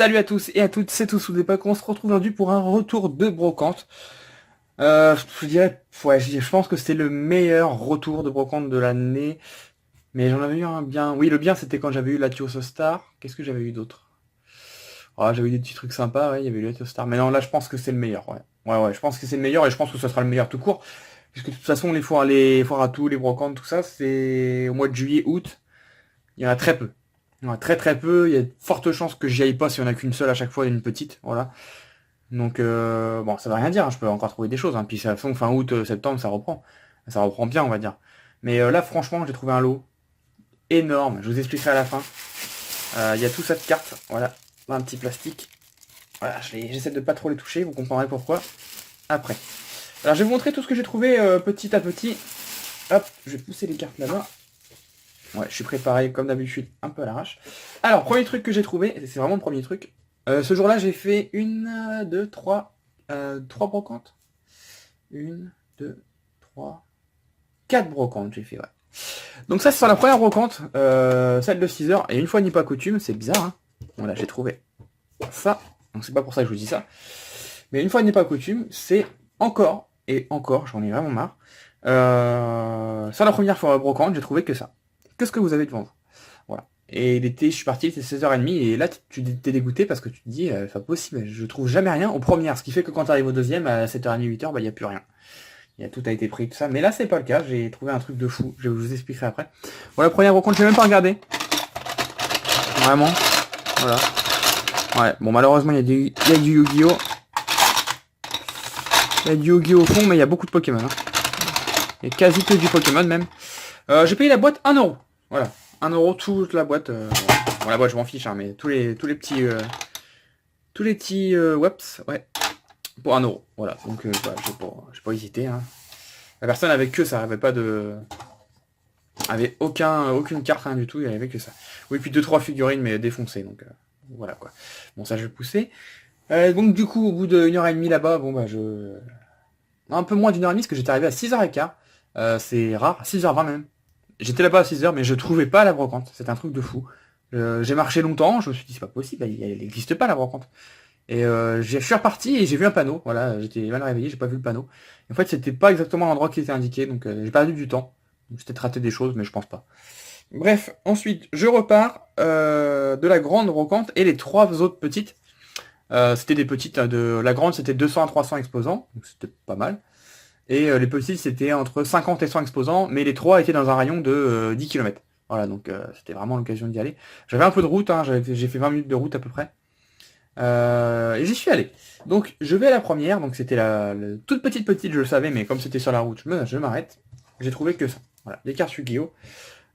Salut à tous et à toutes, c'est tous d'époque. On se retrouve aujourd'hui pour un retour de brocante. Je dirais, ouais, je pense que c'était le meilleur retour de brocante de l'année. Mais j'en avais eu un bien. Oui, le bien c'était quand j'avais eu Latios Star. Qu'est-ce que j'avais eu d'autre? Ah, j'avais eu des petits trucs sympas, ouais, il y avait eu Latios Star. Mais non, là je pense que c'est le meilleur, ouais. Ouais, je pense que c'est le meilleur et je pense que ça sera le meilleur tout court. Puisque de toute façon, les foires à tout, les brocantes, tout ça, c'est au mois de juillet, août. Il y en a très peu. Il y en a très très peu. Il y a de fortes chances que j'y aille pas si on a qu'une seule à chaque fois, une petite. Voilà. Donc bon, ça veut rien dire, hein, je peux encore trouver des choses. Puis ça façon, fin août, septembre, ça reprend. Ça reprend bien, on va dire. Mais là, franchement, j'ai trouvé un lot énorme. Je vous expliquerai à la fin. Il y a tout ça de cartes. Voilà. Dans un petit plastique. Voilà, j'essaie de pas trop les toucher. Vous comprendrez pourquoi après. Alors, je vais vous montrer tout ce que j'ai trouvé petit à petit. Hop, je vais pousser les cartes là-bas. Ouais, je suis préparé comme d'habitude, un peu à l'arrache. Alors, premier truc que j'ai trouvé, c'est vraiment le premier truc. Ce jour-là, j'ai fait une, deux, trois brocantes. Une, deux, trois, quatre brocantes, j'ai fait, ouais. Donc ça, c'est sur la première brocante, celle de 6 heures. Et une fois n'est pas coutume, c'est bizarre, hein. Voilà, j'ai trouvé ça. Donc c'est pas pour ça que je vous dis ça. Mais une fois n'est pas coutume, c'est encore, et encore, j'en ai vraiment marre. Sur la première fois brocante, j'ai trouvé que ça. Qu'est-ce que vous avez devant vous? Voilà. Et l'été, je suis parti, c'était 16h30, et là, tu t'es dégoûté parce que tu te dis, c'est pas possible, je trouve jamais rien aux premières, ce qui fait que quand tu arrives au deuxième, à 7h30, 8h, bah, il n'y a plus rien. Tout a été pris, tout ça. Mais là, c'est pas le cas, j'ai trouvé un truc de fou, je vous expliquerai après. Bon, la première rencontre, j'ai même pas regardé. Vraiment. Voilà. Ouais, bon, malheureusement, il y a du Yu-Gi-Oh! Il y a du Yu-Gi-Oh! Au fond, mais il y a beaucoup de Pokémon. Hein. Il y a quasi que du Pokémon, même. J'ai payé la boîte 1€. Voilà. 1€ toute la boîte. Bon, la boîte, je m'en fiche, hein, mais tous les petits... tous les petits webs, ouais. Pour 1€. Voilà. Donc, bah, j'ai pas hésité, hein. La personne avec que ça, avait pas de... avait aucune carte, rien du tout, il y avait que ça. Oui, puis 2-3 figurines, mais défoncées, donc voilà quoi. Bon, ça je vais pousser. Donc du coup, au bout de 1h30 là-bas, bon bah un peu moins d'1h30, parce que j'étais arrivé à 6h15. C'est rare, 6h20 même. J'étais là-bas à 6h, mais je trouvais pas la brocante. C'est un truc de fou. J'ai marché longtemps, je me suis dit c'est pas possible, elle n'existe pas la brocante. Et je suis reparti et j'ai vu un panneau. Voilà, j'étais mal réveillé, j'ai pas vu le panneau. En fait, c'était pas exactement l'endroit qui était indiqué, donc j'ai perdu du temps. J'ai peut-être raté des choses, mais je pense pas. Bref, ensuite, je repars de la grande brocante et les trois autres petites. C'était des petites, de la grande c'était 200 à 300 exposants, donc c'était pas mal. Et les petites c'était entre 50 et 100 exposants, mais les trois étaient dans un rayon de 10 km. Voilà, donc c'était vraiment l'occasion d'y aller. J'avais un peu de route, hein, j'ai fait 20 minutes de route à peu près. Et j'y suis allé. Donc je vais à la première, donc c'était la toute petite, je le savais, mais comme c'était sur la route, je m'arrête. J'ai trouvé que ça. Voilà, des cartes Yu-Gi-Oh!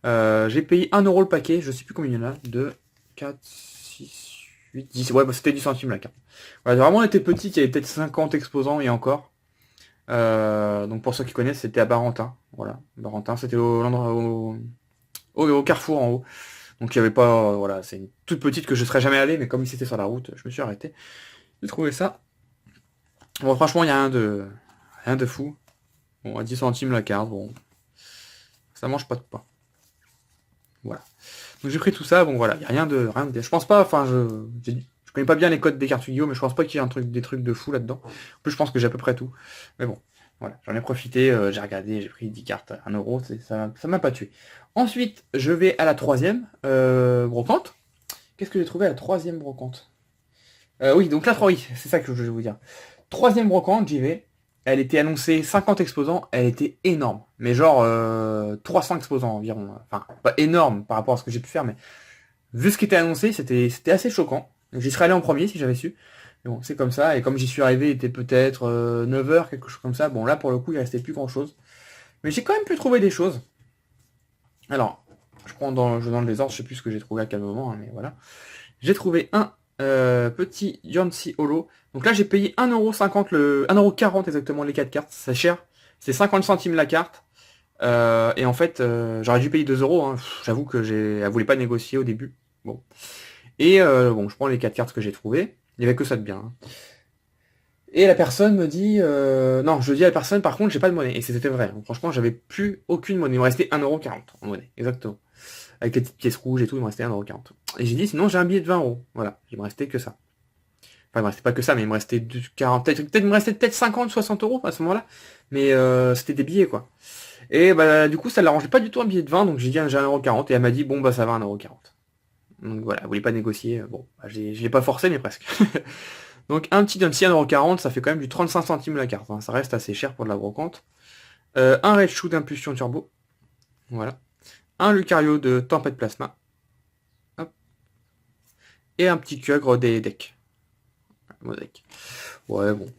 J'ai payé 1€ le paquet, je sais plus combien il y en a. 2, 4, 6, 8, 10. Ouais, bah, c'était 10 centimes la carte. Voilà, vraiment, elle était petite, il y avait peut-être 50 exposants et encore. Donc pour ceux qui connaissent, c'était à Barentin. Voilà, Barentin, c'était au carrefour en haut. Donc il n'y avait pas... voilà, c'est une toute petite que je serais jamais allé, mais comme il était sur la route, je me suis arrêté. J'ai trouvé ça. Bon, franchement, il n'y a rien de fou. Bon, à 10 centimes la carte, bon. Ça mange pas de pain. Voilà. Donc j'ai pris tout ça, bon voilà, il n'y a rien de... Je pense pas, enfin, je connais pas bien les codes des cartes Yu-Gi-Oh! Mais je pense pas qu'il y ait des trucs de fou là-dedans. En plus, je pense que j'ai à peu près tout. Mais bon, voilà, j'en ai profité, j'ai regardé, j'ai pris 10 cartes à 1€, ça m'a pas tué. Ensuite, je vais à la troisième brocante. Qu'est-ce que j'ai trouvé à la troisième brocante? Oui, donc là, oui, c'est ça que je voulais vous dire. Troisième brocante, j'y vais. Elle était annoncée 50 exposants, elle était énorme. Mais genre 300 exposants environ. Enfin, pas énorme par rapport à ce que j'ai pu faire, mais vu ce qui était annoncé, c'était assez choquant. J'y serais allé en premier si j'avais su. Mais bon, c'est comme ça. Et comme j'y suis arrivé, il était peut-être 9h, quelque chose comme ça. Bon, là, pour le coup, il restait plus grand-chose. Mais j'ai quand même pu trouver des choses. Alors, je dans le désordre, je sais plus ce que j'ai trouvé à quel moment, hein, mais voilà. J'ai trouvé un petit Yancy Holo. Donc là, j'ai payé 1,50€, 1,40€ exactement les 4 cartes. C'est cher. C'est 50 centimes la carte. Et en fait, j'aurais dû payer 2€. Hein. J'avoue que elle voulait pas négocier au début. Bon. Et bon, je prends les 4 cartes que j'ai trouvées. Il y avait que ça de bien. Hein. Et la personne me dit, non, je dis à la personne, par contre, j'ai pas de monnaie. Et c'était vrai. Donc, franchement, j'avais plus aucune monnaie. Il me restait 1,40€ en monnaie, exactement. Avec les petites pièces rouges et tout, il me restait 1,40€. Et j'ai dit, sinon, j'ai un billet de 20€. Voilà, il me restait que ça. Enfin, il me restait pas que ça, mais il me restait 40, peut-être, il me restait peut-être 50, 60€ à ce moment-là. Mais c'était des billets, quoi. Et bah, du coup, ça l'arrangeait pas du tout un billet de 20, donc j'ai dit, j'ai 1,40€. Et elle m'a dit, bon, bah, ça va, 1,40€. Donc voilà, elle voulait pas négocier. Bon, bah, je l'ai pas forcé, mais presque. Donc un petit 1,40€, ça fait quand même du 35 centimes la carte. Hein. Ça reste assez cher pour de la brocante. Un Raichu d'impulsion turbo. Voilà. Un Lucario de tempête plasma. Hop. Et un petit Kyogre des decks. Deck. Ouais, bon.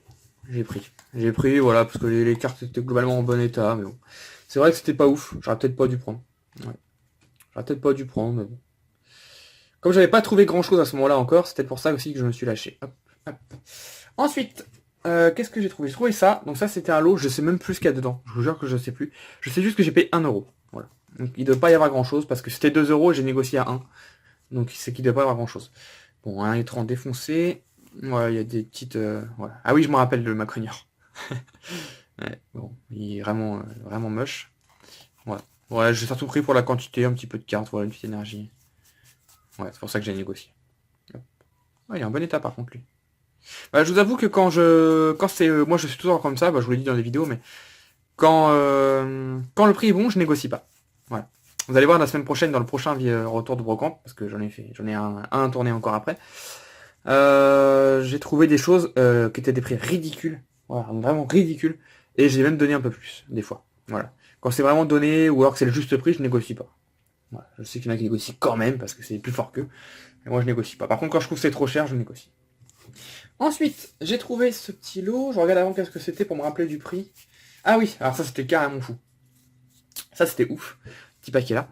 J'ai pris. J'ai pris, voilà, parce que les cartes étaient globalement en bon état, mais bon. C'est vrai que c'était pas ouf. J'aurais peut-être pas dû prendre. Ouais. J'aurais peut-être pas dû prendre, mais bon. Comme j'avais pas trouvé grand chose à ce moment-là encore, c'était pour ça aussi que je me suis lâché. Hop, hop. Ensuite, qu'est-ce que j'ai trouvé? J'ai trouvé ça. Donc ça, c'était un lot. Je sais même plus ce qu'il y a dedans. Je vous jure que je sais plus. Je sais juste que j'ai payé 1€. Voilà. Donc il ne doit pas y avoir grand chose parce que c'était 2€ et j'ai négocié à 1. Donc c'est qu'il ne doit pas y avoir grand chose. Bon, un étrange défoncé. Voilà, il y a des petites. Voilà. Ah oui, je me rappelle de Macrogneur. Ouais, bon, il est vraiment, vraiment moche. Voilà. Ouais, j'ai surtout pris pour la quantité, un petit peu de cartes, voilà, une petite énergie. Ouais, c'est pour ça que j'ai négocié. Hop. Ouais, il est en bon état par contre lui. Bah, je vous avoue que quand c'est, moi je suis toujours comme ça, bah, je vous l'ai dit dans les vidéos, mais quand le prix est bon, je négocie pas. Voilà. Vous allez voir la semaine prochaine dans le prochain retour de brocante, parce que j'en ai un tourné encore après. J'ai trouvé des choses qui étaient des prix ridicules, voilà, vraiment ridicules, et j'ai même donné un peu plus des fois. Voilà. Quand c'est vraiment donné ou alors que c'est le juste prix, je négocie pas. Voilà. Je sais qu'il y en a qui négocient quand même parce que c'est plus fort qu'eux, mais moi je négocie pas. Par contre, quand je trouve que c'est trop cher, je négocie. Ensuite, j'ai trouvé ce petit lot. Je regarde avant qu'est-ce que c'était pour me rappeler du prix. Ah oui, alors ça c'était carrément fou. Ça c'était ouf. Petit paquet là.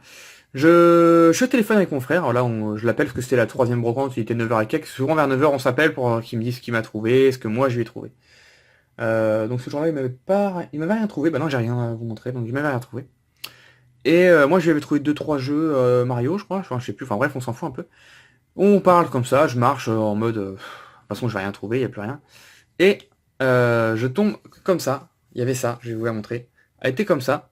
Je suis au téléphone avec mon frère. Alors là, je l'appelle parce que c'était la troisième brocante. Il était 9h et quelques. Souvent vers 9h, on s'appelle pour qu'il me dise ce qu'il m'a trouvé, ce que moi je lui ai trouvé. Donc ce jour-là, il m'avait rien trouvé. Bah non, j'ai rien à vous montrer. Donc il m'avait rien trouvé. Et moi, je lui avais trouvé deux trois jeux Mario, je crois. Enfin, je sais plus. Enfin bref, on s'en fout un peu. On parle comme ça. Je marche en mode. De toute façon, je vais rien trouver. Il y a plus rien. Et je tombe comme ça. Il y avait ça, je vais vous la montrer. Elle était comme ça,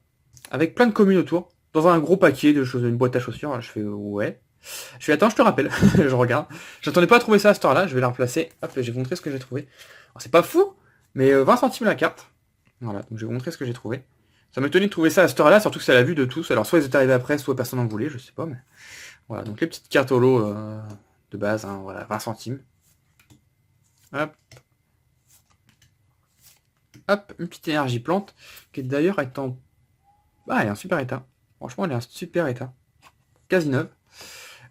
avec plein de communes autour, dans un gros paquet de choses, une boîte à chaussures. Alors, je fais ouais. Je fais attends, je te rappelle. Je regarde. J'attendais pas à trouver ça à cette heure-là. Je vais la replacer. Hop, je vais vous montrer ce que j'ai trouvé. Alors, c'est pas fou, mais 20 centimes la carte. Voilà, donc je vais vous montrer ce que j'ai trouvé. Ça m'étonnait de trouver ça à cette heure-là, surtout que c'est à la vue de tous. Alors soit ils étaient arrivés après, soit personne n'en voulait, je sais pas, mais voilà. Donc les petites cartes holo de base, hein, voilà, 20 centimes. Hop. Hop, une petite énergie plante, qui d'ailleurs est en... Ah, elle est en super état. Franchement, elle est en super état. Quasi neuve.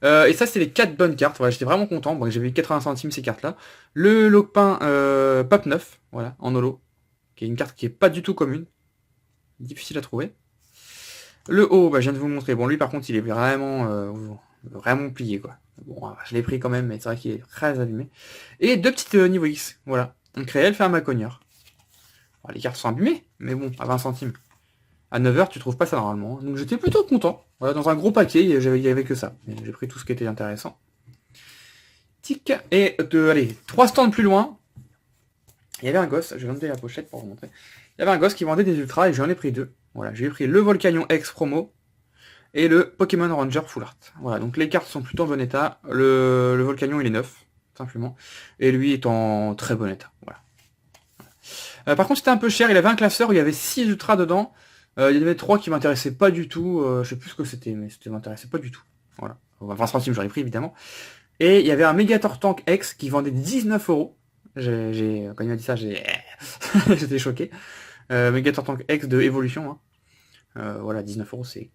Et ça, c'est les 4 bonnes cartes. Voilà, j'étais vraiment content. Bon, j'avais eu 80 centimes ces cartes-là. Le Lopin Pape 9, voilà, en holo. Qui est une carte qui est pas du tout commune. Difficile à trouver. Le haut, bah, je viens de vous le montrer. Bon, lui, par contre, il est vraiment, vraiment plié, quoi. Bon, je l'ai pris quand même, mais c'est vrai qu'il est très abîmé. Et deux petites niveau X, voilà. Donc, réel fait un Macogneur. Les cartes sont abîmées, mais bon, à 20 centimes. À 9h, tu trouves pas ça normalement. Donc j'étais plutôt content. Voilà, dans un gros paquet, il y avait que ça. J'ai pris tout ce qui était intéressant. Tic. Et allez, 3 stands plus loin, il y avait un gosse, je vais enlever la pochette pour vous montrer. Il y avait un gosse qui vendait des ultras et j'en ai pris deux. Voilà, j'ai pris le Volcanion X promo et le Pokémon Ranger Full Art. Voilà, donc les cartes sont plutôt en bon état. Le Volcanion, il est neuf, simplement. Et lui est en très bon état. Voilà. Par contre, c'était un peu cher. Il avait un classeur où il y avait 6 ultras dedans. Il y en avait 3 qui m'intéressaient pas du tout. Je sais plus ce que c'était, mais ça m'intéressait pas du tout. Voilà. 20 centimes, j'aurais pris évidemment. Et il y avait un Megator Tank X qui vendait 19€. Quand il m'a dit ça, j'étais choqué. Megator Tank X de Evolution. Hein. Voilà, 19€, c'est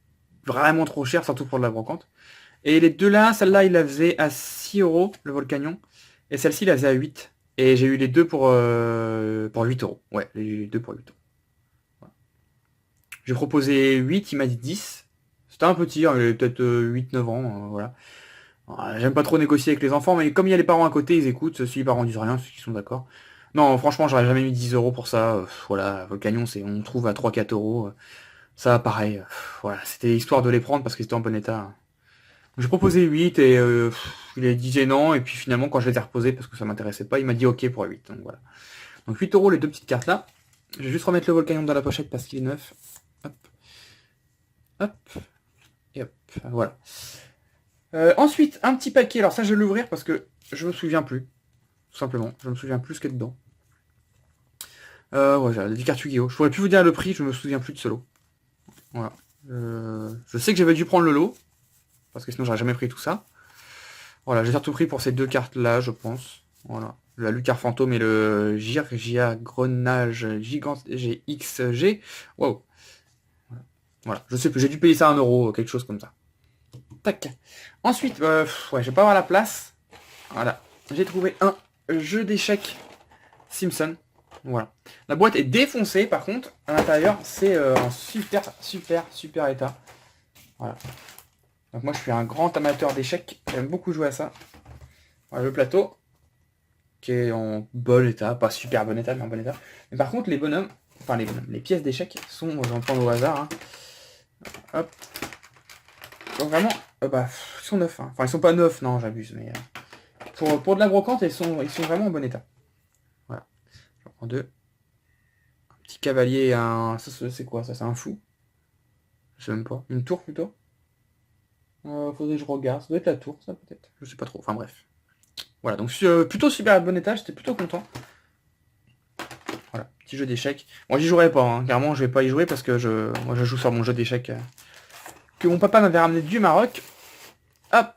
vraiment trop cher, surtout pour de la brocante. Et les deux là, celle-là, il la faisait à 6€, le Volcanion. Et celle-ci, il la faisait à 8. Et j'ai eu les deux pour 8€. Ouais, les deux pour 8€. Voilà. J'ai proposé 8, il m'a dit 10. C'était un petit, hein, il avait peut-être 8-9 ans, voilà. J'aime pas trop négocier avec les enfants, mais comme il y a les parents à côté, ils écoutent. Si les parents disent rien, c'est qu'ils sont d'accord. Non, franchement, j'aurais jamais mis 10€ pour ça. Voilà, Volcanion, on trouve à 3-4€. Ça, pareil. Voilà, c'était histoire de les prendre parce qu'ils étaient en bon état. J'ai proposé 8 et il disait non. Et puis finalement, quand je les ai reposés parce que ça m'intéressait pas, il m'a dit ok pour 8. Donc voilà. Donc 8 € les deux petites cartes là. Je vais juste remettre le Volcanion dans la pochette parce qu'il est neuf. Hop. Hop. Et hop. Voilà. Ensuite, un petit paquet. Alors ça, je vais l'ouvrir parce que je me souviens plus. Tout simplement. Je me souviens plus ce qu'il y a dedans. Ouais, j'ai des cartes Yu-Gi-Oh! Je pourrais plus vous dire le prix, je me souviens plus de ce lot. Voilà. Je sais que j'avais dû prendre le lot. Parce que sinon, j'aurais jamais pris tout ça. Voilà, j'ai surtout pris pour ces deux cartes-là, je pense. Voilà. La Lucar Fantôme et le Gia Grenage Gigante GXG. Wow. Voilà, je sais plus, j'ai dû payer ça 1 €, quelque chose comme ça. Tac. Ensuite, ouais, je vais pas avoir la place. Voilà. J'ai trouvé un jeu d'échecs Simpson. Voilà. La boîte est défoncée, par contre, à l'intérieur, c'est en super état. Voilà. Donc moi, je suis un grand amateur d'échecs. J'aime beaucoup jouer à ça. Voilà, le plateau, qui est en bon état. Pas super bon état, mais en bon état. Mais par contre, les bonhommes, enfin les pièces d'échecs sont, j'en prends au hasard. Hein. Hop. Donc vraiment, ils sont neufs. Hein. Enfin, ils sont pas neufs, non, j'abuse. Mais pour de la brocante, ils sont vraiment en bon état. Voilà. J'en prends deux. Un petit cavalier et un... Ça, c'est quoi ça? C'est un fou? Je sais même pas. Une tour plutôt? Faudrait que je regarde. Ça doit être la tour, ça peut-être. Je sais pas trop. Enfin bref. Voilà, donc plutôt super bon état. J'étais plutôt content. Voilà, petit jeu d'échecs. Moi, j'y jouerai pas. Hein. Clairement, je vais pas y jouer parce que moi, je joue sur mon jeu d'échecs que mon papa m'avait ramené du Maroc. Hop,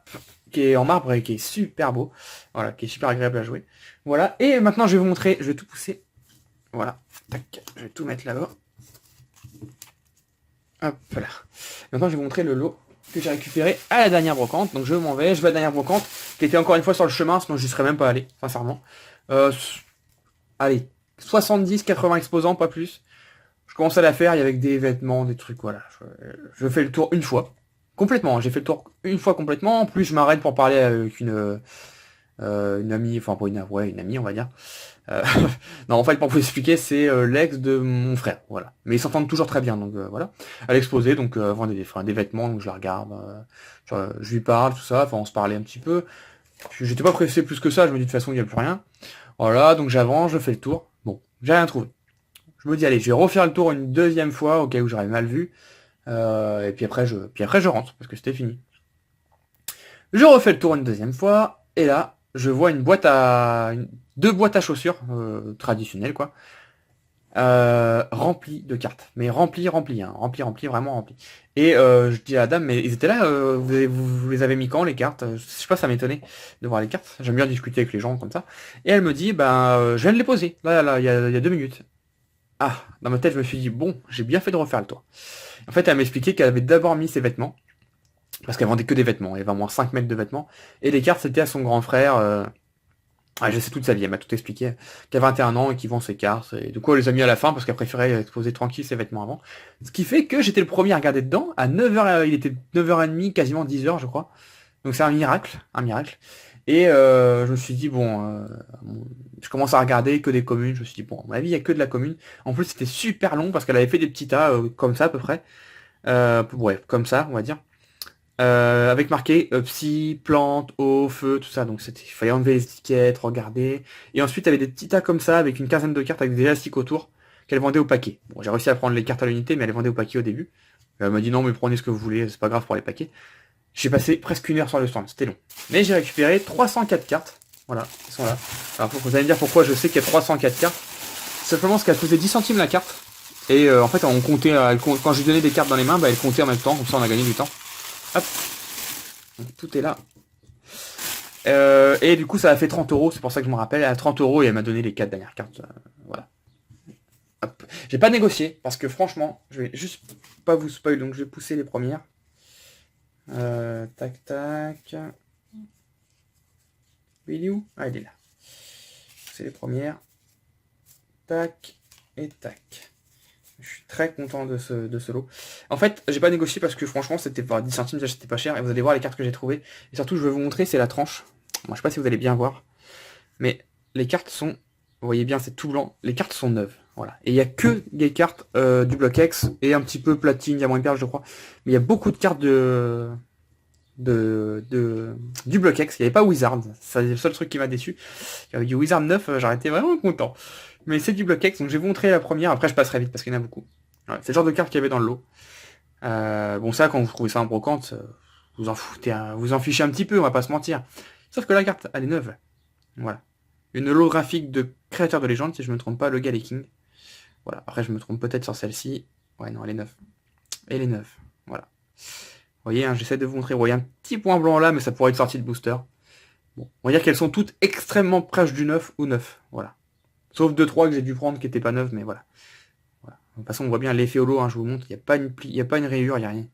qui est en marbre et qui est super beau. Voilà, qui est super agréable à jouer. Voilà, et maintenant, je vais vous montrer. Je vais tout pousser. Voilà, tac, je vais tout mettre là-bas. Hop là. Maintenant, je vais vous montrer le lot que j'ai récupéré à la dernière brocante. Donc je m'en vais, je vais à la dernière brocante, qui était encore une fois sur le chemin, sinon je n'y serais même pas allé, sincèrement. Allez, 70-80 exposants, pas plus. Je commence à la faire, il y avait des vêtements, des trucs, voilà. Je fais le tour une fois. Complètement, j'ai fait le tour une fois complètement. En plus, je m'arrête pour parler avec une amie, enfin pas une amie, on va dire. Euh, non, en fait, pour vous expliquer, c'est l'ex de mon frère, voilà. Mais ils s'entendent toujours très bien, donc voilà. Elle exposait, donc vend des vêtements, donc je la regarde, je lui parle, tout ça, enfin on se parlait un petit peu. Puis j'étais pas pressé plus que ça, je me dis de toute façon il n'y a plus rien. Voilà, donc j'avance, je fais le tour. Bon, j'ai rien trouvé. Je me dis allez, je vais refaire le tour une deuxième fois, au cas où j'aurais mal vu. Et puis après je rentre, parce que c'était fini. Je refais le tour une deuxième fois, et là, je vois deux boîtes à chaussures, traditionnelles quoi, remplies de cartes. Mais remplies, hein, remplies, vraiment remplies. Et je dis à la dame, mais ils étaient là, vous les avez mis quand les cartes? Je sais pas, ça m'étonnait de voir les cartes. J'aime bien discuter avec les gens comme ça. Et elle me dit, je viens de les poser, là, il y a 2 minutes. Ah, dans ma tête, je me suis dit, bon, j'ai bien fait de refaire le tour. En fait, elle m'expliquait qu'elle avait d'abord mis ses vêtements, parce qu'elle vendait que des vêtements, il y avait au moins 5 mètres de vêtements, et les cartes, c'était à son grand frère, je sais toute sa vie, elle m'a tout expliqué, qui a 21 ans et qui vend ses cartes, et du coup, elle les a mis à la fin, parce qu'elle préférait exposer tranquille ses vêtements avant. Ce qui fait que j'étais le premier à regarder dedans, à 9h, il était 9h30, quasiment 10h, je crois. Donc c'est un miracle, un miracle. Et je me suis dit, je commence à regarder que des communes, je me suis dit, bon, à mon avis, il n'y a que de la commune. En plus, c'était super long, parce qu'elle avait fait des petits tas, comme ça, à peu près. Ouais, comme ça, on va dire. Avec marqué psy, plante, eau, feu, tout ça. Donc il fallait enlever les étiquettes, regarder. Et ensuite, il y avait des petits tas comme ça, avec une quinzaine de cartes, avec des élastiques autour, qu'elle vendait au paquet. Bon, j'ai réussi à prendre les cartes à l'unité, mais elle les vendait au paquet au début. Elle m'a dit, non, mais prenez ce que vous voulez, c'est pas grave pour les paquets. J'ai passé presque 1 heure sur le stand, c'était long. Mais j'ai récupéré 304 cartes. Voilà, elles sont là. Alors vous allez me dire pourquoi je sais qu'il y a 304 cartes. Simplement parce qu'elle faisait 10 centimes la carte. Et en fait, on comptait, quand j'ai donné des cartes dans les mains, elle comptait en même temps, comme ça on a gagné du temps. Hop. Donc, tout est là. Et du coup, ça a fait 30 €, c'est pour ça que je me rappelle. À 30 € et elle m'a donné les 4 dernières cartes. Voilà. Hop. J'ai pas négocié, parce que franchement, je vais juste pas vous spoil, donc je vais pousser les premières. Tac, tac. Il est où? Ah, il est là. C'est les premières. Tac et tac. Je suis très content de ce lot. En fait, j'ai pas négocié parce que franchement, c'était pas 10 centimes, déjà c'était pas cher. Et vous allez voir les cartes que j'ai trouvées. Et surtout, je vais vous montrer, c'est la tranche. Moi, je sais pas si vous allez bien voir. Mais les cartes sont... Vous voyez bien, c'est tout blanc. Les cartes sont neuves. Voilà. Et il y a que des cartes du bloc X et un petit peu platine, diamant et perle, je crois. Mais il y a beaucoup de cartes du Block-X. Il n'y avait pas Wizard. C'est le seul truc qui m'a déçu. Avec du Wizard 9, j'aurais été vraiment content. Mais c'est du Block-X, donc je vais vous montrer la première. Après, je passerai vite parce qu'il y en a beaucoup. Voilà, c'est le genre de carte qu'il y avait dans le lot. Bon, ça, quand vous trouvez ça en brocante, vous en foutez, vous en fichez un petit peu, on va pas se mentir. Sauf que la carte, elle est neuve. Voilà. Une holographique de créateur de légende, si je me trompe pas, le Galley King. Voilà. Après, je me trompe peut-être sur celle-ci. Ouais, non, elle est neuve. Elle est neuve. Voilà. Vous voyez, hein, j'essaie de vous montrer. Vous voyez un petit point blanc là, mais ça pourrait être sorti de booster. Bon. On va dire qu'elles sont toutes extrêmement proches du neuf ou neuf. Voilà. Sauf 2-3 que j'ai dû prendre qui n'étaient pas neuves, mais voilà. Voilà. De toute façon, on voit bien l'effet holo, hein, je vous montre. Il n'y a pas une rayure, il n'y a rien.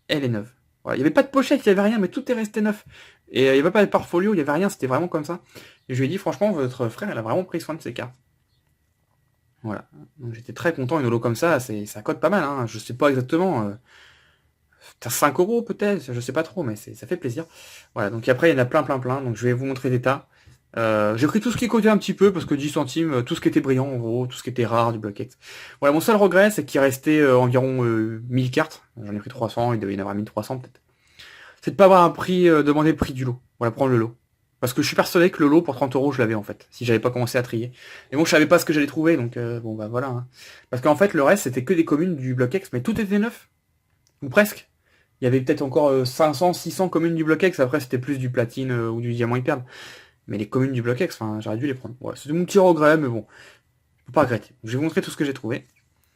Elle est neuve. Voilà. Il n'y avait pas de pochette, il n'y avait rien, mais tout est resté neuf. Et il n'y avait pas de portfolio, il n'y avait rien, c'était vraiment comme ça. Et je lui ai dit, franchement, votre frère, il a vraiment pris soin de ses cartes. Voilà. Donc j'étais très content, une holo comme ça cote pas mal, hein. Je sais pas exactement. T'as 5 euros peut-être, je sais pas trop, mais ça fait plaisir. Voilà, donc après il y en a plein. Donc je vais vous montrer des tas. J'ai pris tout ce qui cotait un petit peu, parce que 10 centimes, tout ce qui était brillant en gros, tout ce qui était rare du Block-X. Voilà, mon seul regret, c'est qu'il restait environ 1000 cartes. J'en ai pris 300, il devait y en avoir 1300 peut-être. C'est de pas avoir un prix, demander le prix du lot. Voilà, prendre le lot. Parce que je suis persuadé que le lot pour 30 euros je l'avais en fait, si j'avais pas commencé à trier. Et bon, je savais pas ce que j'allais trouver, donc bon bah voilà. Hein. Parce qu'en fait le reste c'était que des communes du Block-X, mais tout était neuf. Ou presque. Il y avait peut-être encore 500, 600 communes du Block-X, après c'était plus du platine ou du diamant hyper. Mais les communes du Block-X, enfin j'aurais dû les prendre. Voilà, c'était mon petit regret, mais bon, je peux pas regretter. Je vais vous montrer tout ce que j'ai trouvé.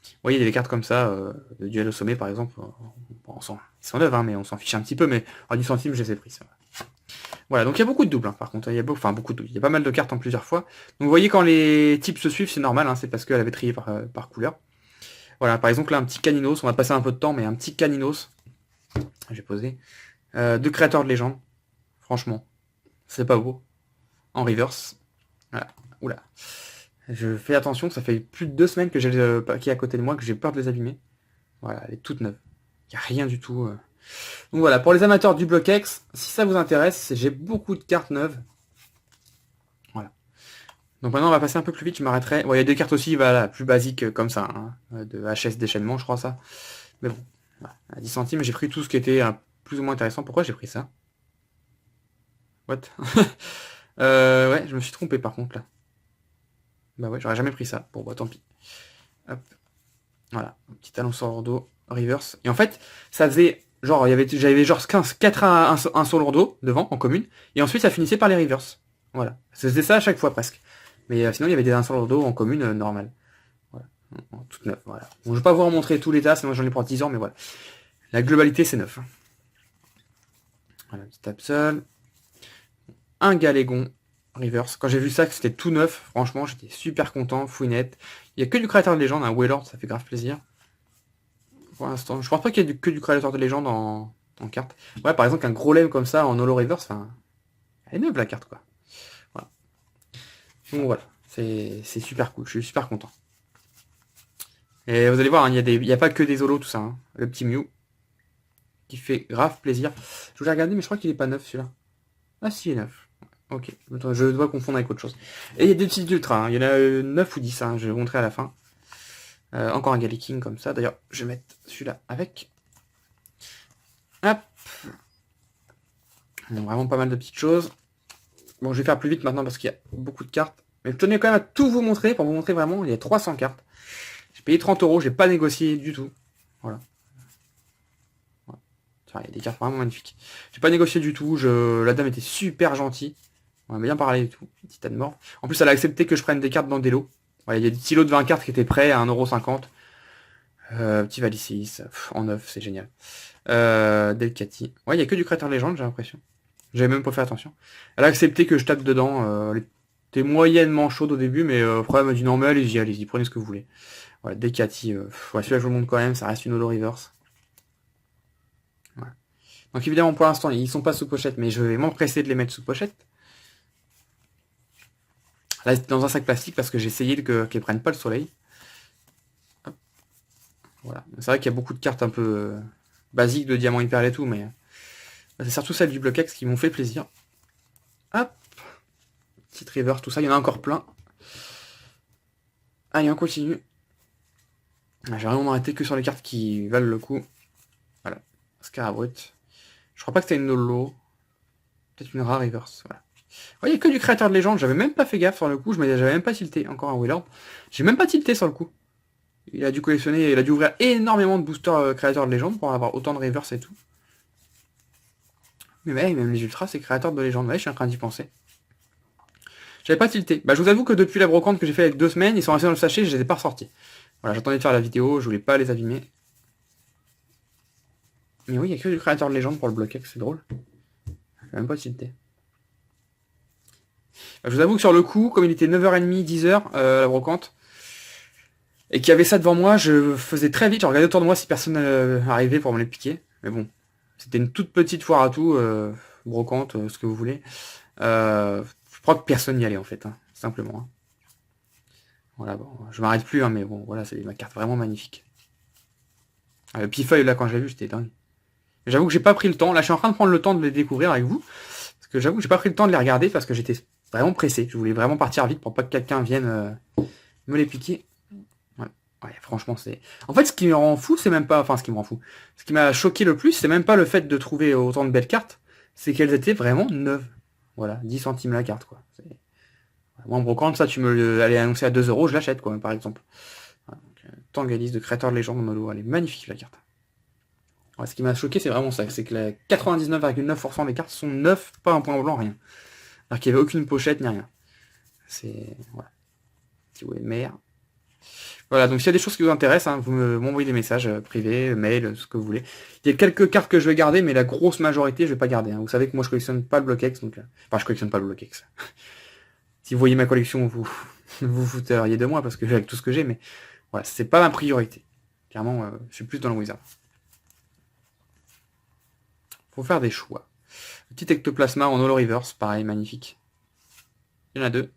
Vous voyez, il y a des cartes comme ça, de duel au sommet par exemple. Bon, ils sont neufs, hein, mais on s'en fiche un petit peu, mais à 10 centimes je les ai pris. Ça. Voilà, donc il y a beaucoup de doubles, hein, par contre. Il y a beaucoup de doubles. Il y a pas mal de cartes en plusieurs fois. Donc vous voyez, quand les types se suivent, c'est normal, hein, c'est parce qu'elle avait trié par couleur. Voilà, par exemple là, un petit Caninos, on va passer un peu de temps, mais un petit Caninos. J'ai posé. De créateurs de légende. Franchement, c'est pas beau. En reverse. Voilà. Oula. Je fais attention, ça fait plus de 2 semaines que j'ai le paquet à côté de moi, que j'ai peur de les abîmer. Voilà, elle est toute neuve. Il n'y a rien du tout. Donc voilà, pour les amateurs du Block-X, si ça vous intéresse, j'ai beaucoup de cartes neuves. Voilà. Donc maintenant on va passer un peu plus vite, je m'arrêterai. Bon, il y a des cartes aussi, voilà, plus basiques comme ça, hein, de HS déchaînement, je crois ça. Mais bon, voilà, à 10 centimes, j'ai pris tout ce qui était plus ou moins intéressant. Pourquoi j'ai pris ça? What? Ouais, je me suis trompé par contre là. Bah ouais, j'aurais jamais pris ça. Bon bah tant pis. Hop. Voilà, un petit talon sur l'ordo, reverse. Et en fait, ça faisait genre, j'avais genre 4 à 1 sur l'ordo devant, en commune. Et ensuite ça finissait par les reverse. Voilà. Ça faisait ça à chaque fois presque. Mais sinon il y avait des 1 sur l'ordo en commune normale. Voilà. Toute neuve, voilà. Bon, je vais pas vous remontrer tous les tas, sinon j'en ai pour 10 ans, mais voilà. La globalité c'est neuf. Voilà, petit Absol. Un Galégon reverse. Quand j'ai vu ça, que c'était tout neuf, franchement, j'étais super content, fouinette. Il y a que du créateur de légende, un Wailord, ça fait grave plaisir. Pour l'instant, je pense pas qu'il y ait que du créateur de légende en carte. Ouais, par exemple, un gros lemme comme ça en holo reverse, enfin, elle est neuve la carte, quoi. Voilà. Donc voilà, c'est super cool, je suis super content. Et vous allez voir, hein, il y a pas que des holos, tout ça. Hein. Le petit Mew, qui fait grave plaisir. Je voulais regarder, mais je crois qu'il est pas neuf, celui-là. Ah si, il est neuf. Ok, je dois confondre avec autre chose. Et il y a des petits ultras, hein. Il y en a 9 ou 10, hein. Je vais vous montrer à la fin. Encore un Galley King comme ça. D'ailleurs, je vais mettre celui-là avec. Hop. Vraiment pas mal de petites choses. Bon, je vais faire plus vite maintenant parce qu'il y a beaucoup de cartes. Mais je tenais quand même à tout vous montrer, pour vous montrer vraiment, il y a 300 cartes. J'ai payé 30 euros, j'ai pas négocié du tout. Voilà. Tiens, il y a des cartes vraiment magnifiques. J'ai pas négocié du tout, la dame était super gentille. On a bien parlé et tout. Petit tas de mort. En plus, elle a accepté que je prenne des cartes dans des lots. Voilà, il y a des petits lots de 20 cartes qui étaient prêts à 1,50€. Petit Valicis, en neuf, c'est génial. Delcati. Ouais, il y a que du créateur légende, j'ai l'impression. J'avais même pas fait attention. Elle a accepté que je tape dedans. Elle était moyennement chaude au début, mais après elle m'a dit non mais allez-y, prenez ce que vous voulez. Voilà, Delcati. Ouais, celui-là je vous le montre quand même, ça reste une holo reverse. Voilà. Donc évidemment pour l'instant ils sont pas sous pochette, mais je vais m'empresser de les mettre sous pochette. Là c'était dans un sac plastique parce que j'ai essayé qu'elles prennent pas le soleil. Hop. Voilà. C'est vrai qu'il y a beaucoup de cartes un peu basiques de diamant hyper et tout, mais c'est surtout celles du Block-X qui m'ont fait plaisir. Hop. Petite river, tout ça, il y en a encore plein. Allez, on continue. Je vais vraiment m'arrêter que sur les cartes qui valent le coup. Voilà. Scarabrut. Je crois pas que c'était une holo. Peut-être une rare reverse, voilà. Il n'y a que du créateur de légende, j'avais même pas fait gaffe sur le coup, j'avais même pas tilté, encore un Willard. J'ai même pas tilté sur le coup. Il a dû collectionner, il a dû ouvrir énormément de boosters créateurs de légende pour avoir autant de reverse et tout. Mais ouais, même les ultras, c'est créateur de légende, ouais, je suis en train d'y penser. J'avais pas tilté. Bah je vous avoue que depuis la brocante que j'ai fait avec 2 semaines, ils sont restés dans le sachet, je les ai pas ressortis. Voilà, j'attendais de faire la vidéo, je voulais pas les abîmer. Mais oui, il y a que du créateur de légende pour le bloquer, c'est drôle. J'ai même pas tilté. Bah, je vous avoue que sur le coup, comme il était 9h30, 10h, la brocante, et qu'il y avait ça devant moi, je faisais très vite, je regardais autour de moi si personne arrivait pour me les piquer. Mais bon, c'était une toute petite foire à tout, brocante, ce que vous voulez. Je crois que personne n'y allait en fait, hein, simplement. Hein. Voilà, bon, je m'arrête plus, hein, mais bon, voilà, c'est ma carte vraiment magnifique. Le Pifeuille, là, quand je l'ai vu, j'étais dingue. J'avoue que j'ai pas pris le temps, là je suis en train de prendre le temps de les découvrir avec vous, parce que j'avoue que j'ai pas pris le temps de les regarder, parce que j'étais vraiment pressé, je voulais vraiment partir vite pour pas que quelqu'un vienne me les piquer. Ouais, franchement, c'est... En fait, ce qui me rend fou, c'est même pas... Enfin, ce qui me rend fou. Ce qui m'a choqué le plus, c'est même pas le fait de trouver autant de belles cartes, c'est qu'elles étaient vraiment neuves. Voilà, 10 centimes la carte, quoi. Moi, en brocante, ça, tu me allais annoncer à 2 euros, je l'achète, quoi, par exemple. Voilà, donc, Tangalis de créateur de légende en holo, elle est magnifique, la carte. Ouais, ce qui m'a choqué, c'est vraiment ça, c'est que les 99,9% des cartes sont neuves, pas un point blanc, rien. Alors qu'il n'y avait aucune pochette, ni rien. C'est... Voilà. Si vous voulez, merde. Voilà, donc s'il y a des choses qui vous intéressent, hein, vous m'envoyez des messages privés, mail, ce que vous voulez. Il y a quelques cartes que je vais garder, mais la grosse majorité, je vais pas garder. Hein. Vous savez que moi, je collectionne pas le Block-X, donc... Enfin, je collectionne pas le Block-X. Si vous voyez ma collection, vous vous fouteriez de moi, parce que avec tout ce que j'ai, mais... Voilà, c'est pas ma priorité. Clairement, je suis plus dans le Wizard. Faut faire des choix. Petit ectoplasma en holo reverse, pareil, magnifique. Il y en a 2.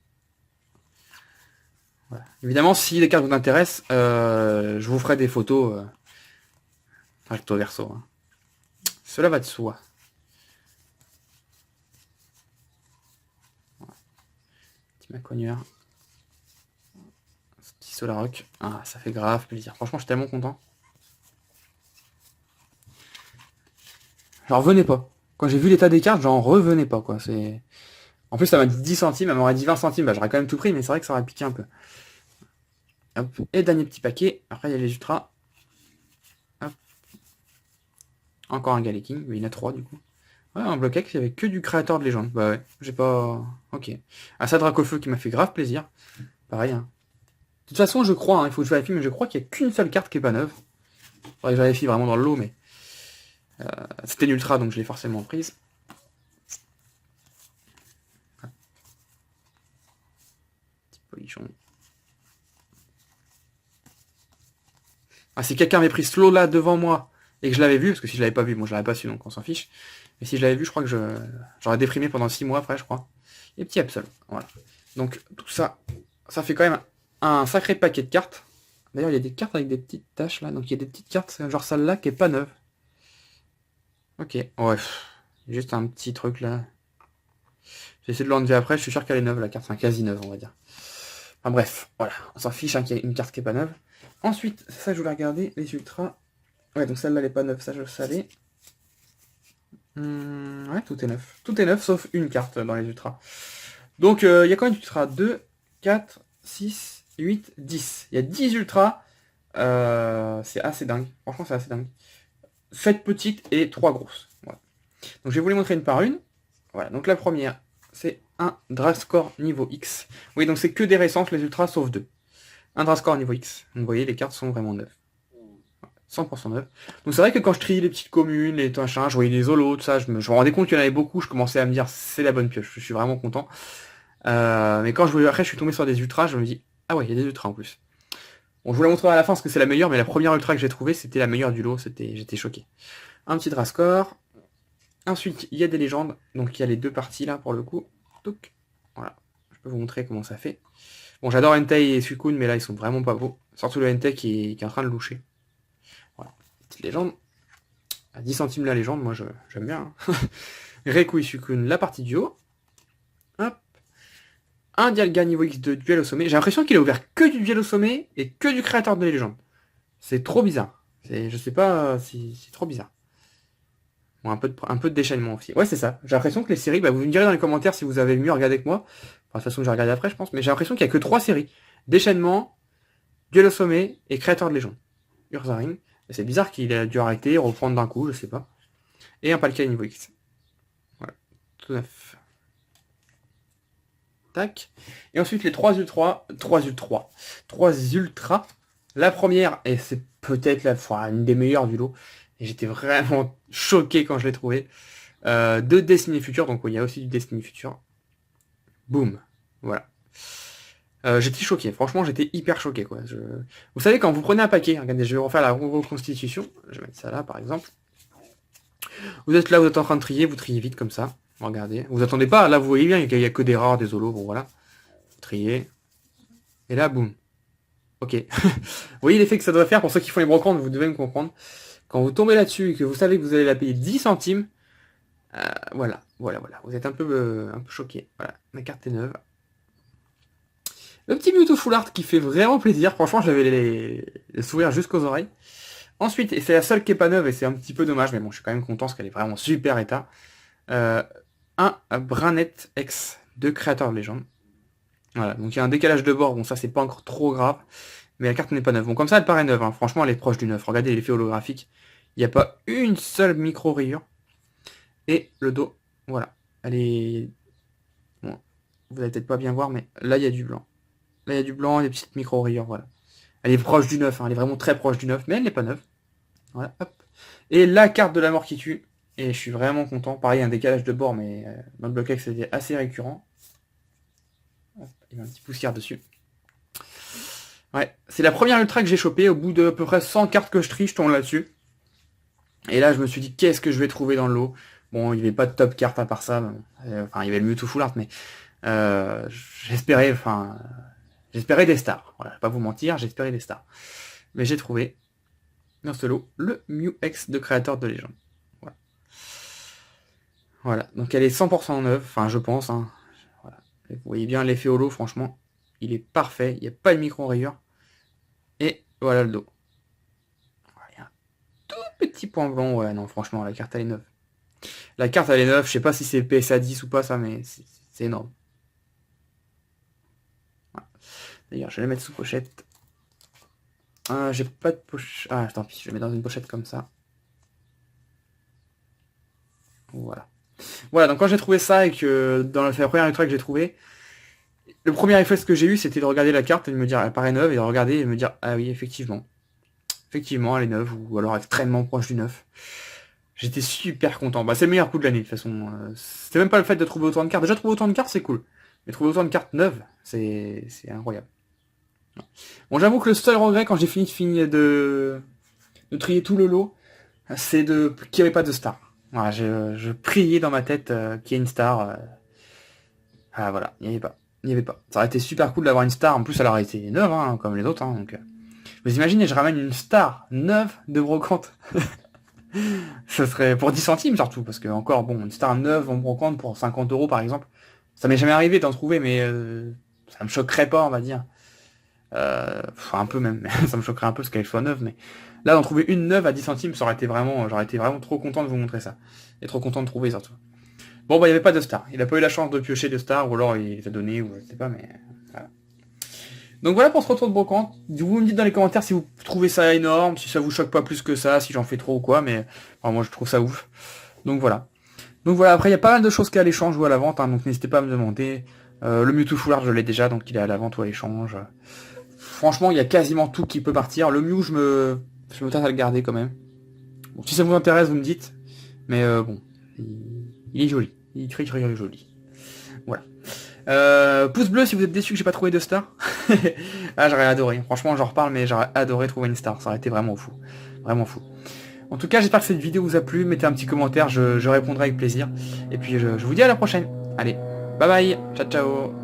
Voilà. Évidemment, si les cartes vous intéressent, je vous ferai des photos recto verso. Hein. Cela va de soi. Voilà. Petit Macogneur. Petit Solaroc. Ah, ça fait grave plaisir. Franchement, je suis tellement content. J'en revenais pas. Quand j'ai vu l'état des cartes, j'en revenais pas, quoi. C'est... En plus, ça m'a dit 10 centimes, elle m'aurait dit 20 centimes, bah, j'aurais quand même tout pris, mais c'est vrai que ça aurait piqué un peu. Hop. Et dernier petit paquet. Après, il y a les ultras. Hop. Encore un Galeking, mais il y en a 3 du coup. Ouais, un bloc X, il n'y avait que du créateur de légende. Bah ouais, j'ai pas... Ok. Ah, ça, Dracofeu qui m'a fait grave plaisir. Pareil, hein. De toute façon, je crois, hein, il faut que je vérifie, mais je crois qu'il n'y a qu'une seule carte qui est pas neuve. Faudrait que je vérifie vraiment dans le lot, mais... c'était l'ultra, donc je l'ai forcément prise. Petit polichon. Ah, si quelqu'un avait pris ce lot là devant moi, et que je l'avais vu, parce que si je l'avais pas vu, bon, je l'avais pas su, donc on s'en fiche. Mais si je l'avais vu, je crois que j'aurais déprimé pendant 6 mois après, je crois. Et petit Absol, voilà. Donc, tout ça, ça fait quand même un sacré paquet de cartes. D'ailleurs, il y a des cartes avec des petites taches, là. Donc, il y a des petites cartes, genre celle-là, qui est pas neuve. Ok, ouais. Juste un petit truc, là. J'ai essayé de l'enlever après, je suis sûr qu'elle est neuve, la carte. Enfin, quasi neuve, on va dire. Enfin, bref, voilà. On s'en fiche, hein, qu'il y a une carte qui est pas neuve. Ensuite, ça, je voulais regarder, les ultras. Ouais, donc celle-là, elle est pas neuve, ça, je le savais. Ouais, tout est neuf. Tout est neuf, sauf une carte dans les ultras. Donc, il y a quand même ultras 2, 4, 6, 8, 10. Il y a 10 ultras. C'est assez dingue. Franchement, c'est assez dingue. 7 petites et 3 grosses. Voilà. Donc, je vais vous les montrer une par une. Voilà, donc la première, c'est un Drascore niveau X. Oui, donc c'est que des récentes, les ultras, sauf 2. Un Drascore niveau X. Donc, vous voyez, les cartes sont vraiment neuves. 100% neuf. Donc c'est vrai que quand je triais les petites communes, les machins, je voyais les holos, tout ça, je me rendais compte qu'il y en avait beaucoup, je commençais à me dire c'est la bonne pioche, je suis vraiment content. Mais quand après je suis tombé sur des ultras, je me dis ah ouais, il y a des ultras en plus. Bon, je vous la montrerai à la fin parce que c'est la meilleure, mais la première ultra que j'ai trouvée, c'était la meilleure du lot, j'étais choqué. Un petit Drascore. Ensuite, il y a des légendes, donc il y a les 2 parties là pour le coup. Donc, voilà, je peux vous montrer comment ça fait. Bon, j'adore Entei et Suicune, mais là ils sont vraiment pas beaux. Surtout le Entei qui est en train de loucher. Voilà, petite légende. À 10 centimes la légende, moi j'aime bien. Hein. Reku Isukun, la partie du haut. Hop. Un Dialga niveau X de duel au sommet. J'ai l'impression qu'il a ouvert que du duel au sommet et que du créateur de légende. C'est trop bizarre. Je sais pas si c'est trop bizarre. Bon, un peu de déchaînement aussi. Ouais, c'est ça. J'ai l'impression que les séries, bah, vous me direz dans les commentaires si vous avez mieux regardé que moi. Enfin, de toute façon, je vais regarder après, je pense. Mais j'ai l'impression qu'il y a que 3 séries. Déchaînement, Duel au sommet et Créateur de légende. Ursaring. C'est bizarre qu'il a dû arrêter, reprendre d'un coup, je sais pas. Et un Palkia niveau X. Voilà. Tout neuf. Tac. Et ensuite les 3 ultras. 3 ultras. La première, et c'est peut-être une des meilleures du lot. Et j'étais vraiment choqué quand je l'ai trouvé. De Destiny Future, donc oui, il y a aussi du Destiny Future. Boum. Voilà. J'étais choqué, franchement j'étais hyper choqué quoi. Vous savez quand vous prenez un paquet, regardez, je vais refaire la reconstitution, je vais mettre ça là par exemple. Vous êtes là, vous êtes en train de trier, vous triez vite comme ça, regardez. Vous attendez pas, là vous voyez bien, il y a que des rares, des holos, bon voilà. Vous triez. Et là, boum. Ok. Vous voyez l'effet que ça doit faire, pour ceux qui font les brocantes, vous devez me comprendre. Quand vous tombez là-dessus et que vous savez que vous allez la payer 10 centimes, voilà. Vous êtes un peu choqué. Voilà, ma carte est neuve. Le petit Mewtwo Full Art qui fait vraiment plaisir. Franchement, j'avais les sourires jusqu'aux oreilles. Ensuite, et c'est la seule qui est pas neuve et c'est un petit peu dommage, mais bon, je suis quand même content parce qu'elle est vraiment super état. Un Branet X de Créateur de légende. Voilà, donc il y a un décalage de bord. Bon, ça c'est pas encore trop grave, mais la carte n'est pas neuve. Bon, comme ça, elle paraît neuve. Hein. Franchement, elle est proche du neuf. Regardez l'effet holographique. Il n'y a pas une seule micro rayure. Et le dos, voilà, elle est. Bon, vous allez peut-être pas bien voir, mais là il y a du blanc. Là, il y a du blanc et des petites micro-rayures, voilà. Elle est proche du neuf, hein, elle est vraiment très proche du neuf, mais elle n'est pas neuve. Voilà, hop. Et la carte de la mort qui tue. Et je suis vraiment content. Pareil, un décalage de bord, mais dans le bloc c'était assez récurrent. Hop, il y a un petit poussière dessus. Ouais, c'est la première ultra que j'ai chopée. Au bout de à peu près 100 cartes que je trie, je tombe là-dessus. Et là, je me suis dit, qu'est-ce que je vais trouver dans le lot? Bon, il n'y avait pas de top carte à part ça. Enfin, il y avait le Mewtwo Full Art, mais j'espérais des stars. Voilà, je vais pas vous mentir, j'espérais des stars. Mais j'ai trouvé, dans ce lot, le Mew X de Créateur de légende. Voilà. Voilà, donc elle est 100% neuve, enfin je pense. Hein. Voilà. Vous voyez bien l'effet holo, franchement, il est parfait, il n'y a pas de micro-rayure. Et voilà le dos. Voilà, il y a un tout petit point blanc, ouais, non, franchement, la carte elle est neuve. La carte elle est neuve, je sais pas si c'est PSA 10 ou pas ça, mais c'est énorme. Voilà. D'ailleurs, je vais la mettre sous pochette. J'ai pas de pochette. Ah, tant pis, je vais mettre dans une pochette comme ça. Voilà. Voilà, donc quand j'ai trouvé ça et que dans la première ultra que j'ai trouvé, le premier réflexe que j'ai eu, c'était de regarder la carte et de me dire, elle paraît neuve, et de regarder et de me dire, ah oui, effectivement. Effectivement, elle est neuve, ou alors extrêmement proche du neuf. J'étais super content. Bah, c'est le meilleur coup de l'année, de toute façon. C'était même pas le fait de trouver autant de cartes. Déjà, trouver autant de cartes, c'est cool. Mais trouver autant de cartes neuves, c'est incroyable. Bon, j'avoue que le seul regret quand j'ai fini de trier tout le lot, c'est qu'il n'y avait pas de star. Voilà, je priais dans ma tête qu'il y ait une star. Ah voilà, il n'y avait pas. Il n'y avait pas. Ça aurait été super cool d'avoir une star. En plus, elle aurait été neuve, hein, comme les autres. Hein, donc, vous imaginez, je ramène une star neuve de brocante. Ce serait pour 10 centimes surtout, parce que encore, bon, une star neuve en brocante pour 50 € par exemple. Ça m'est jamais arrivé d'en trouver, mais ça me choquerait pas, on va dire. Enfin, un peu même, ça me choquerait un peu parce qu'elle soit neuve, mais là d'en trouver une neuve à 10 centimes, j'aurais été vraiment trop content de vous montrer ça. Et trop content de trouver surtout. Bon bah il n'y avait pas de star, il a pas eu la chance de piocher de star, ou alors il les a donné, ou je sais pas, mais voilà. Donc voilà pour ce retour de brocante. Vous me dites dans les commentaires si vous trouvez ça énorme, si ça vous choque pas plus que ça, si j'en fais trop ou quoi, mais enfin, moi je trouve ça ouf. Donc voilà. Donc voilà, après il y a pas mal de choses qui est à l'échange ou à la vente, hein, donc n'hésitez pas à me demander. Le Mewtwo Full Art je l'ai déjà, donc il est à la vente ou à l'échange. Franchement, il y a quasiment tout qui peut partir. Le Mew, je me tâte à le garder quand même. Bon, si ça vous intéresse, vous me dites. Mais bon, il est joli. Il est très très joli. Voilà. Pouce bleu si vous êtes déçu que j'ai pas trouvé de star. Ah, j'aurais adoré. Franchement, j'en reparle, mais j'aurais adoré trouver une star. Ça aurait été vraiment fou. Vraiment fou. En tout cas, j'espère que cette vidéo vous a plu. Mettez un petit commentaire, je répondrai avec plaisir. Et puis, je vous dis à la prochaine. Allez, bye bye. Ciao, ciao.